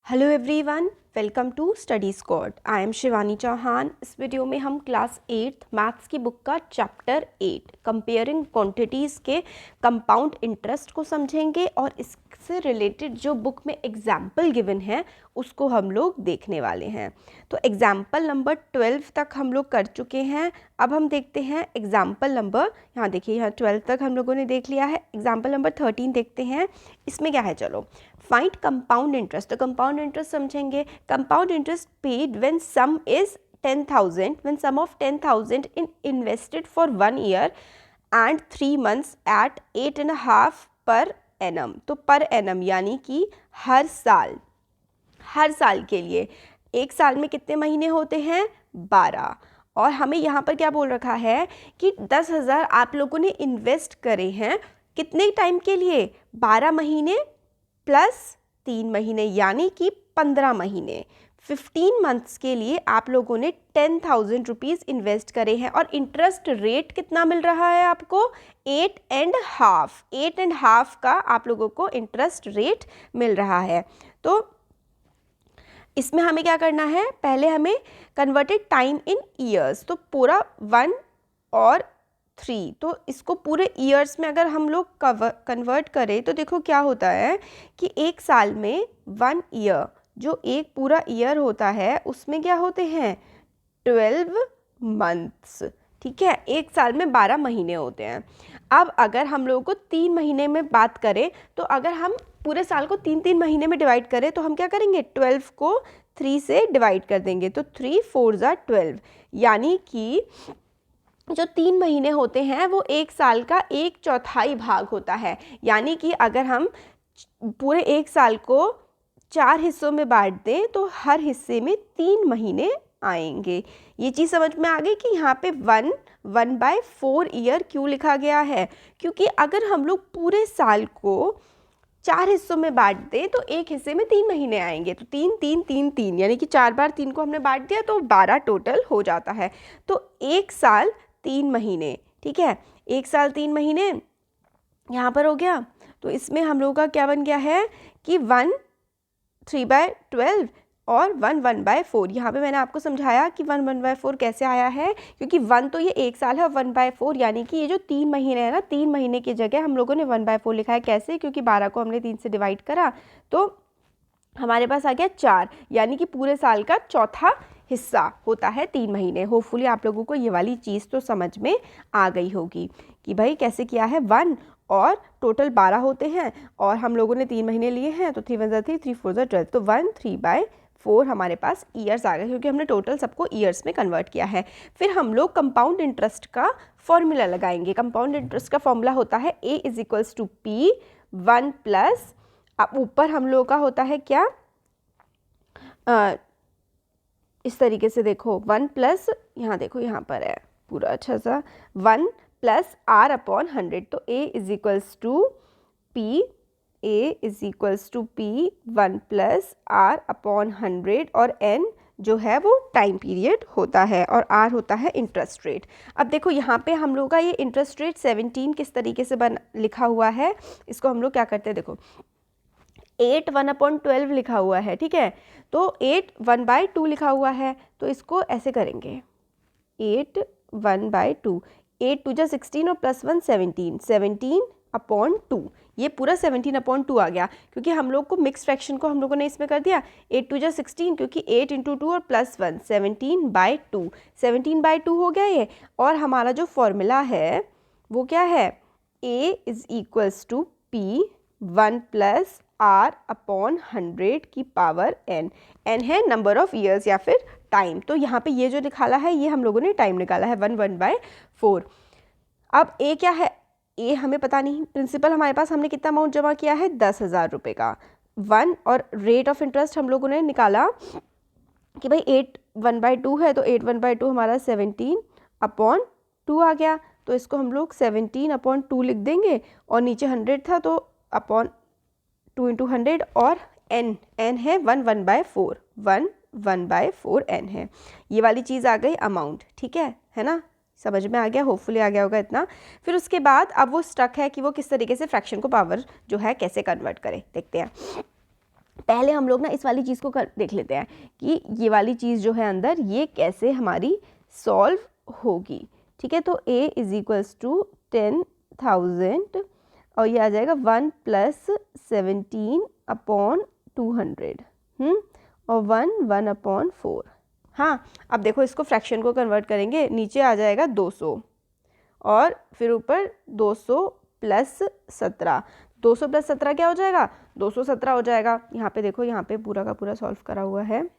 Hello everyone, welcome to study squad. I am Shivani Chauhan. इस video में हम क्लास 8 मैथ्स की बुक का चैप्टर 8 कंपेयरिंग क्वांटिटीज़ के कंपाउंड इंटरेस्ट को समझेंगे और इससे रिलेटेड जो बुक में एग्जाम्पल गिवन है उसको हम लोग देखने वाले हैं। तो एग्जाम्पल नंबर 12 तक हम लोग कर चुके हैं। अब हम देखते हैं एग्जाम्पल नंबर, यहाँ देखिए, यहाँ 12 तक हम लोगों ने देख लिया है। एग्जाम्पल नंबर 13 देखते हैं। इसमें क्या है, चलो फाइंड कंपाउंड इंटरेस्ट। तो कंपाउंड इंटरेस्ट समझेंगे। Compound interest paid when some is 10,000, when sum of 10,000 in invested for 1 year and 3 months at 8.5 per annum। तो पर एनम यानी कि हर साल के लिए। एक साल में कितने महीने होते हैं? 12। और हमें यहाँ पर क्या बोल रखा है कि 10,000 आप लोगों ने इन्वेस्ट करे हैं कितने टाइम के लिए? 12 महीने प्लस 3 महीने यानी कि 15 महीने। 15 मंथ्स के लिए आप लोगों ने 10,000 रुपीज़ इन्वेस्ट करे हैं और इंटरेस्ट रेट कितना मिल रहा है आपको? 8.5 का आप लोगों को इंटरेस्ट रेट मिल रहा है। तो इसमें हमें क्या करना है, पहले हमें कन्वर्टेड टाइम इन ईयर्स, तो पूरा 1 और 3, तो इसको पूरे ईयर्स में अगर हम लोग कन्वर्ट करें तो देखो क्या होता है कि एक साल में 1 ईयर, जो एक पूरा ईयर होता है उसमें क्या होते हैं? 12 मंथ्स। ठीक है, एक साल में 12 महीने होते हैं। अब अगर हम लोगों को 3 महीने में बात करें तो अगर हम पूरे साल को 3-3 महीने में डिवाइड करें तो हम क्या करेंगे? 12 को 3 से डिवाइड कर देंगे, तो 3 4 ज़ा 12, यानी कि जो 3 महीने होते हैं वो एक साल का 1/4 भाग होता है। यानी कि अगर हम पूरे एक साल को 4 हिस्सों में बांट दें तो हर हिस्से में 3 महीने आएंगे। ये चीज़ समझ में आ गई कि यहाँ पे 1/4 ईयर क्यों लिखा गया है? क्योंकि अगर हम लोग पूरे साल को 4 हिस्सों में बांट दें तो एक हिस्से में 3 महीने आएंगे, तो 3 3 3 3 यानी कि 4 बार 3 को हमने बांट दिया तो 12 टोटल हो जाता है। तो एक साल 3 महीने, ठीक है, एक साल 3 महीने यहाँ पर हो गया। तो इसमें हम लोगों का क्या बन गया है कि 1 3/12 और 1 1/4। यहाँ पे मैंने आपको समझाया कि 1 1/4 कैसे आया है, क्योंकि 1 तो ये एक साल है और 1/4 यानी कि ये जो 3 महीने है ना, 3 महीने की जगह हम लोगों ने 1/4 लिखा है। कैसे? क्योंकि 12 को हमने 3 से डिवाइड करा तो हमारे पास आ गया 4, यानी कि पूरे साल का चौथा हिस्सा होता है 3 महीने। होपफुली आप लोगों को ये वाली चीज़ तो समझ में आ गई होगी कि भाई कैसे किया है। 1 और टोटल 12 होते हैं और हम लोगों ने 3 महीने लिए हैं, तो 3 1 ज़ा 3 3 4 ज़ा 12, तो 1 3/4 हमारे पास ईयर्स आ गए, क्योंकि हमने टोटल सबको ईयर्स में कन्वर्ट किया है। फिर हम लोग कंपाउंड इंटरेस्ट का फॉर्मूला लगाएंगे। कंपाउंड इंटरेस्ट का फॉर्मूला होता है A = P 1 प्लस, अब ऊपर हम लोगों का होता है क्या, इस तरीके से देखो, 1 प्लस, यहाँ देखो यहाँ पर है पूरा अच्छा सा, 1 प्लस R/100। तो A = P 1 प्लस R/100 और N जो है वो टाइम पीरियड होता है और R होता है इंटरेस्ट रेट। अब देखो यहाँ पे हम लोग का ये इंटरेस्ट रेट 17 किस तरीके से लिखा हुआ है, इसको हम लोग क्या करते हैं, देखो 8 1/12 लिखा हुआ है, ठीक है, तो 8 1/2 लिखा हुआ है, तो इसको ऐसे करेंगे 8 1/2, 8 2 जा 16 और प्लस 1 17, 17/2, ये पूरा 17/2 आ गया, क्योंकि हम लोग को मिक्स फ्रैक्शन को हम लोगों ने इसमें कर दिया 8 2 जा 16, क्योंकि 8 × 2 और प्लस 1 17/2, 17/2 हो गया ये। और हमारा जो फॉर्मूला है वो क्या है, A = P 1 प्लस R/100 की पावर n। n है नंबर ऑफ ईयर्स या फिर टाइम, तो यहाँ पे ये जो निकाला है ये हम लोगों ने टाइम निकाला है 1 1/4। अब A क्या है, A हमें पता नहीं, प्रिंसिपल हमारे पास, हमने कितना अमाउंट जमा किया है 10,000 रुपये का। 1 और रेट ऑफ इंटरेस्ट हम लोगों ने निकाला कि भाई 8 1/2 है, तो 8 1/2 हमारा 17/2 आ गया, तो इसको हम लोग 17/2 लिख देंगे और नीचे 100 था तो अपॉन 2 × 100 और n है 1 1/4, 1 1/4 n है। ये वाली चीज़ आ गई अमाउंट, ठीक है ना, समझ में आ गया, होपफुली आ गया होगा इतना। फिर उसके बाद अब वो स्टक है कि वो किस तरीके से फ्रैक्शन को पावर जो है कैसे कन्वर्ट करें, देखते हैं। पहले हम लोग ना इस वाली चीज़ को देख लेते हैं कि ये वाली चीज़ जो है अंदर ये कैसे हमारी सॉल्व होगी। ठीक है, तो a इज इक्वल्स टू 10,000 और ये आ जाएगा 1 + 17/200 और 1/4। हाँ, अब देखो इसको फ्रैक्शन को कन्वर्ट करेंगे, नीचे आ जाएगा 200 और फिर ऊपर 200 + 17। 200 + 17 क्या हो जाएगा? 217 हो जाएगा। यहाँ पे देखो, यहाँ पे पूरा का पूरा सॉल्व करा हुआ है।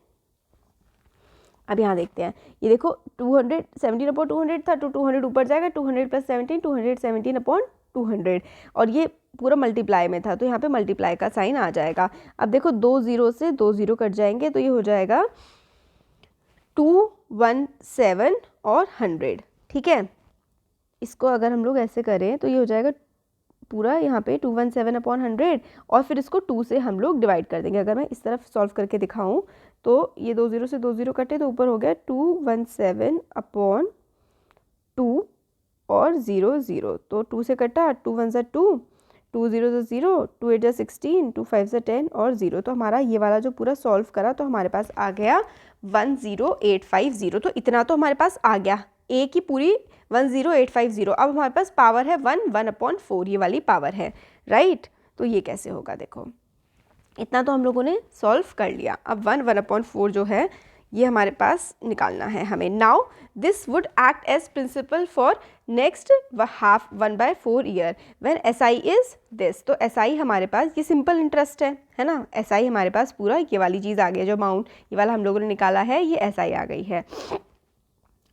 अब यहाँ देखते हैं, ये देखो 217/200 था, तो 200 ऊपर जाएगा, 200 + 17 217/200 और ये पूरा मल्टीप्लाई में था, तो यहाँ पे मल्टीप्लाई का साइन आ जाएगा। अब देखो 2 0 से 2 0 कट जाएंगे, तो ये हो जाएगा 217 और 100। ठीक है, इसको अगर हम लोग ऐसे करें तो ये हो जाएगा पूरा यहाँ पे 217/100 और फिर इसको 2 से हम लोग डिवाइड कर देंगे। अगर मैं इस तरफ सॉल्व करके दिखाऊं तो ये 2 0 से 2 0 कटे, तो ऊपर हो गया 217/2 और 0 0, तो 2 से कटा, 2 1 = 2, 2 0 = 0, 2 8 = 16, 2 5 = 10 और 0। तो हमारा ये वाला जो पूरा सॉल्व करा तो हमारे पास आ गया 10850। तो इतना तो हमारे पास आ गया, a की पूरी 10850। अब हमारे पास पावर है 1/4, ये वाली पावर है, राइट। तो ये कैसे होगा? देखो इतना तो हम लोगों ने सॉल्व कर लिया। अब 1/4 जो है ये हमारे पास निकालना है हमें। Now this would act as principal for next half 1/4 year when SI is this. तो SI हमारे पास ये सिंपल इंटरेस्ट है ना। SI हमारे पास पूरा ये वाली चीज़ आ गई है, जो अमाउंट ये वाला हम लोगों ने निकाला है, ये SI आ गई है।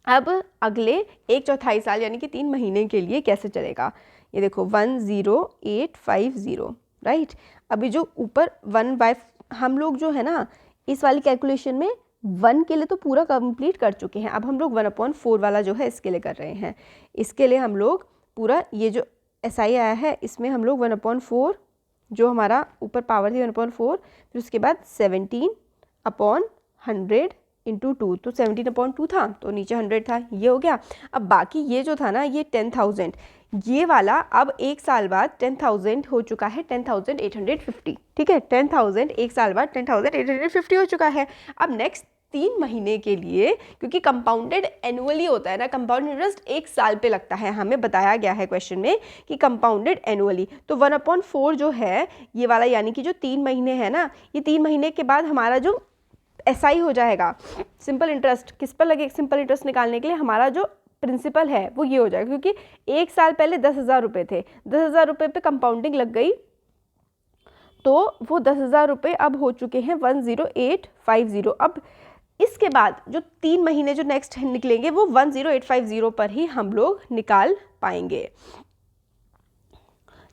अब अगले 1/4 साल यानी कि 3 महीने के लिए कैसे चलेगा? ये देखो 10850, राइट। अभी जो ऊपर 1/, हम लोग जो है ना इस वाली कैलकुलेशन में 1 के लिए तो पूरा कंप्लीट कर चुके हैं। अब हम लोग 1/4 वाला जो है इसके लिए कर रहे हैं। इसके लिए हम लोग पूरा ये जो SI आया है इसमें हम लोग 1/4 जो हमारा ऊपर पावर थी 1/4, फिर उसके बाद 17/100 × 2, तो 17/2 था, तो नीचे 100 था, ये हो गया। अब बाकी ये जो था ना ये 10,000, ये वाला अब एक साल बाद 10,000 हो चुका है 10,850। ठीक है, 10,000 एक साल बाद 10,850 हो चुका है। अब नेक्स्ट 3 महीने के लिए, क्योंकि कंपाउंडेड एनुअली होता है ना, कंपाउंड इंटरेस्ट एक साल पे लगता है, हमें बताया गया है क्वेश्चन में कि कंपाउंडेड एनुअली, तो 1/4 जो है ये वाला यानी कि जो 3 महीने है ना, ये 3 महीने के बाद हमारा जो SI हो जाएगा सिंपल इंटरेस्ट। किस पर लगे सिंपल इंटरेस्ट निकालने के लिए? हमारा जो प्रिंसिपल है वो ये हो जाएगा, क्योंकि एक साल पहले 10,000 रुपये थे, 10,000 रुपये पे कंपाउंडिंग लग गई, तो वो 10,000 रुपये अब हो चुके हैं 10850। अब इसके बाद जो 3 महीने जो नेक्स्ट निकलेंगे वो 10850 पर ही हम लोग निकाल पाएंगे।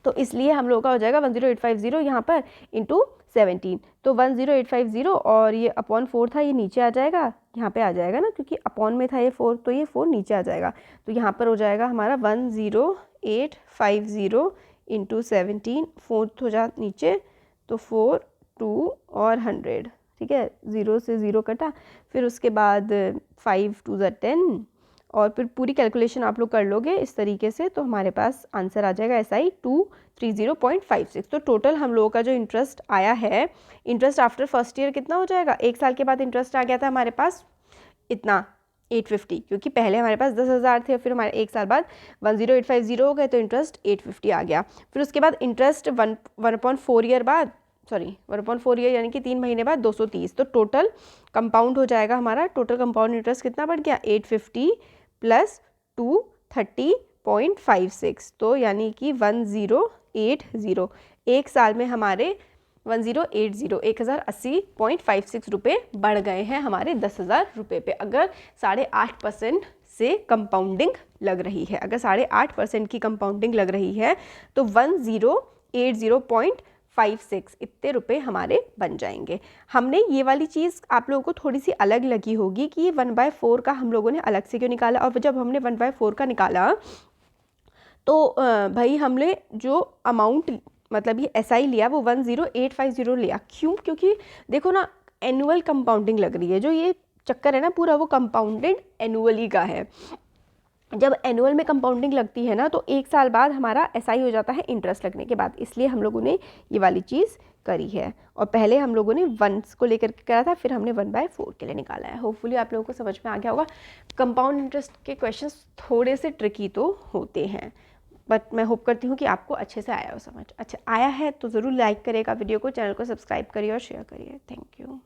तो इसलिए हम लोग का हो जाएगा 10850 यहाँ पर इंटू 17, तो 10850 और ये अपॉन 4 था, ये नीचे आ जाएगा, यहाँ पे आ जाएगा ना, क्योंकि अपॉन में था ये 4, तो ये 4 नीचे आ जाएगा। तो यहाँ पर हो जाएगा हमारा 10850 इंटू 17, 4 हो जा नीचे, तो 4 2 और 100। ठीक है, 0 से 0 कटा, फिर उसके बाद 5 2 = 10 और फिर पूरी कैलकुलेशन आप लोग कर लोगे इस तरीके से, तो हमारे पास आंसर आ जाएगा SI 230.56। तो टोटल हम लोगों का जो इंटरेस्ट आया है, इंटरेस्ट आफ्टर फर्स्ट ईयर कितना हो जाएगा? एक साल के बाद इंटरेस्ट आ गया था हमारे पास इतना 850, क्योंकि पहले हमारे पास 10,000 थे, फिर हमारे एक साल बाद 10850 हो गए, तो इंटरेस्ट 850 आ गया। फिर उसके बाद इंटरेस्ट 1/4 ईयर बाद, सॉरी 1/4 ईयर यानी कि 3 महीने बाद 230, तो टोटल कंपाउंड हो जाएगा हमारा, टोटल कंपाउंड इंटरेस्ट कितना बढ़ गया? 850 + 230.56, तो यानी कि 1080, एक साल में हमारे 1080.56 रुपये बढ़ गए हैं हमारे 10,000 रुपये पे, अगर 8.5% से कंपाउंडिंग लग रही है। अगर 8.5% की कंपाउंडिंग लग रही है तो 1080.56 इतने रुपए हमारे बन जाएंगे। हमने ये वाली चीज़ आप लोगों को थोड़ी सी अलग लगी होगी कि 1/4 का हम लोगों ने अलग से क्यों निकाला, और जब हमने 1/4 का निकाला तो भाई हमने जो अमाउंट मतलब ये SI लिया वो 10850 लिया। क्यों? क्योंकि देखो ना एनुअल कंपाउंडिंग लग रही है, जो ये चक्कर है ना पूरा वो कंपाउंडेड एनुअली का है। जब एनुअल में कंपाउंडिंग लगती है ना तो एक साल बाद हमारा SI हो जाता है इंटरेस्ट लगने के बाद, इसलिए हम लोगों ने ये वाली चीज़ करी है, और पहले हम लोगों ने 1s को लेकर के करा था, फिर हमने 1/4 के लिए निकाला है। होपफुली आप लोगों को समझ में आ गया होगा। कंपाउंड इंटरेस्ट के क्वेश्चंस थोड़े से ट्रिकी तो होते हैं, बट मैं होप करती हूँ कि आपको अच्छे से आया हो समझ। अच्छा आया है तो ज़रूर लाइक करिएगा वीडियो को, चैनल को सब्सक्राइब करिए और शेयर करिए। Thank you.